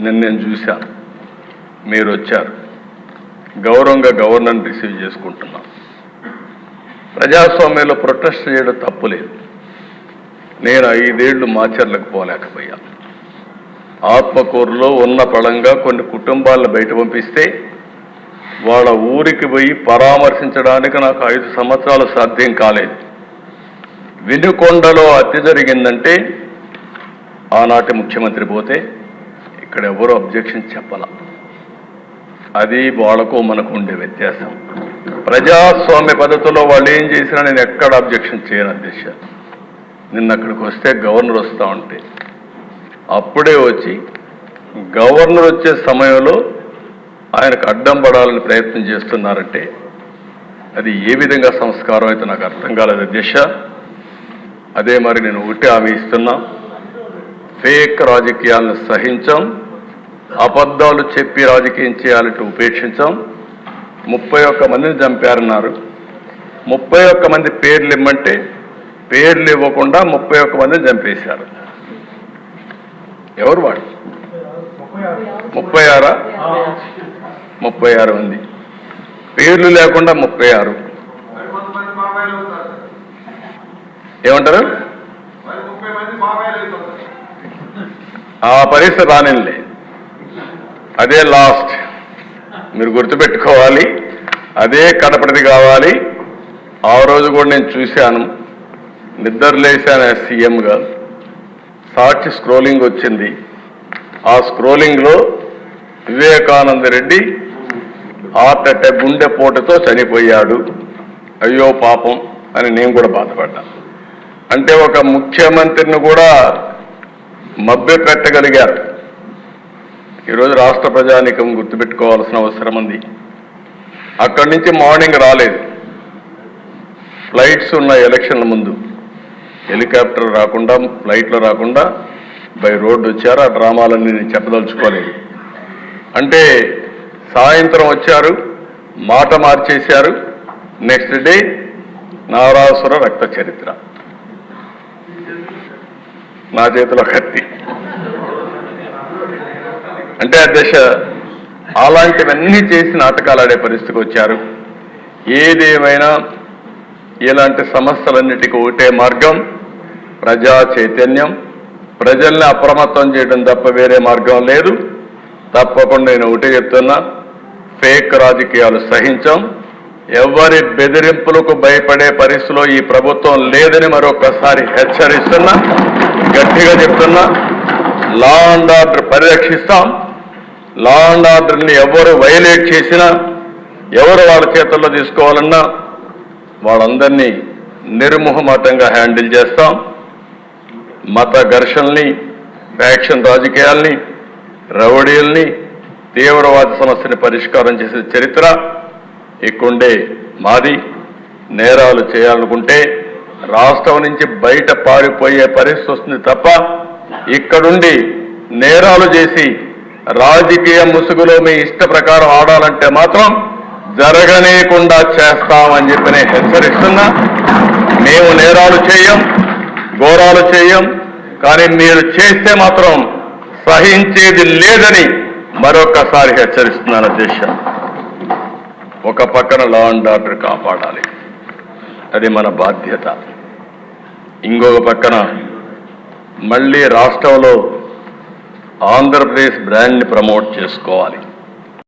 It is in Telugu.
నేను చూశాను, మీరు వచ్చారు, గౌరవంగా గవర్నర్ని రిసీవ్ చేసుకుంటున్నాం. ప్రజాస్వామ్యంలో ప్రొటెస్ట్ చేయడం తప్పులేదు. నేను 5 ఏళ్ళు మాచర్లకు పోలేకపోయాను. ఆత్మకూరులో ఉన్న పళంగా కొన్ని కుటుంబాలను బయట పంపిస్తే వాళ్ళ ఊరికి పోయి పరామర్శించడానికి నాకు 5 సంవత్సరాలు సాధ్యం కాలేదు. వినుకొండలో హత్య జరిగిందంటే ఆనాటి ముఖ్యమంత్రి పోతే ఇక్కడ ఎవరు అబ్జెక్షన్ చెప్పాల. అది వాళ్ళకు మనకు ఉండే వ్యత్యాసం. ప్రజాస్వామ్య పద్ధతిలో వాళ్ళు ఏం చేసినా నేను ఎక్కడ అబ్జెక్షన్ చేయను అధ్యక్ష. నిన్న అక్కడికి వస్తే గవర్నర్ వస్తూ ఉంటే అప్పుడే వచ్చి గవర్నర్ వచ్చే సమయంలో ఆయనకు అడ్డం పడాలని ప్రయత్నం చేస్తున్నారంటే అది ఏ విధంగా సంస్కారం అయితే నాకు అర్థం కాలేదు అధ్యక్ష. అదే మరి నేను ఒకటే హామీ ఇస్తున్నా, ఫేక్ రాజకీయాలను సహించాం, అబద్ధాలు చెప్పి రాజకీయం చేయాలంటే ఉపేక్షించాం. 31 మందిని చంపారన్నారు. 31 మంది పేర్లు ఇమ్మంటే పేర్లు ఇవ్వకుండా 31 మందిని చంపేశారు. ఎవరు వాడు? 36 మంది పేర్లు లేకుండా 36. ఏమంటారు? ఆ పరిస్థితి రానిలే, అదే లాస్ట్. మీరు గుర్తుపెట్టుకోవాలి, అదే కడపటిది కావాలి. ఆ రోజు కూడా నేను చూశాను, నిద్రలేశాను సీఎంగా. సాక్షి స్క్రోలింగ్ వచ్చింది. ఆ స్క్రోలింగ్లో వివేకానంద రెడ్డి హార్ట్ అటాక్ గుండెపోటుతో చనిపోయాడు, అయ్యో పాపం అని నేను కూడా బాధపడ్డా. అంటే ఒక ముఖ్యమంత్రిని కూడా మభ్య పెట్టగలిగారు. ఈరోజు రాష్ట్ర ప్రజానీకం గుర్తుపెట్టుకోవాల్సిన అవసరం ఉంది. అక్కడి నుంచి మార్నింగ్ రాలేదు, ఫ్లైట్స్ ఉన్న ఎలక్షన్ల ముందు హెలికాప్టర్ రాకుండా ఫ్లైట్లో రాకుండా బై రోడ్డు వచ్చారు. ఆ డ్రామాలన్నీ నేను చెప్పదలుచుకోలేదు. అంటే సాయంత్రం వచ్చారు, మాట మార్చేశారు. నెక్స్ట్ డే నారాసుర రక్త చరిత్ర, నా చేతిలో కత్తి. అంటే అధ్యక్ష, అలాంటివన్నీ చేసి నాటకాలు ఆడే పరిస్థితికి వచ్చారు. ఏదేమైనా ఇలాంటి సమస్యలన్నిటికీ ఒకటే మార్గం, ప్రజా చైతన్యం, ప్రజల్ని అప్రమత్తం చేయడం తప్ప వేరే మార్గం లేదు. తప్పకుండా నేను ఒకటే చెప్తున్నా, ఫేక్ రాజకీయాలు సహించాం. ఎవరి బెదిరింపులకు భయపడే పరిస్థితిలో ఈ ప్రభుత్వం లేదని మరొకసారి హెచ్చరిస్తున్నా, గట్టిగా చెప్తున్నా. లా అండ్ ఆర్డర్ పరిరక్షిస్తాం. లా అండ్ ఆర్డర్ని ఎవరు వైలేట్ చేసినా, ఎవరు వాళ్ళ చేతుల్లో తీసుకోవాలన్నా వాళ్ళందరినీ నిర్మోహమాటంగా హ్యాండిల్ చేస్తాం. మత ఘర్షణల్ని, ఫ్యాక్షన్ రాజకీయాల్ని, రౌడీల్ని, తీవ్రవాద సమస్యని పరిష్కారం చేసే చరిత్ర ఇక్కడే మాది. నేరాలు చేయాలనుకుంటే రాష్ట్రం నుంచి బయట పారిపోయే పరిస్థితి వస్తుంది తప్ప ఇక్కడుండి నేరాలు చేసి రాజకీయ ముసుగులో మీ ఇష్ట ప్రకారం ఆడాలంటే మాత్రం జరగనేకుండా చేస్తామని చెప్పి నేను హెచ్చరిస్తున్నా. మేము నేరాలు చేయం, ఘోరాలు చేయం, కానీ మీరు చేస్తే మాత్రం సహించేది లేదని మరొకసారి హెచ్చరిస్తున్నాను అధ్యక్ష. ఒక పక్కన లా అండ్ ఆర్డర్ కాపాడాలి, అది మన బాధ్యత. ఇంకొక పక్కన మళ్ళీ రాష్ట్రంలో ఆంధ్రప్రదేశ్ బ్రాండ్ని ప్రమోట్ చేసుకోవాలి.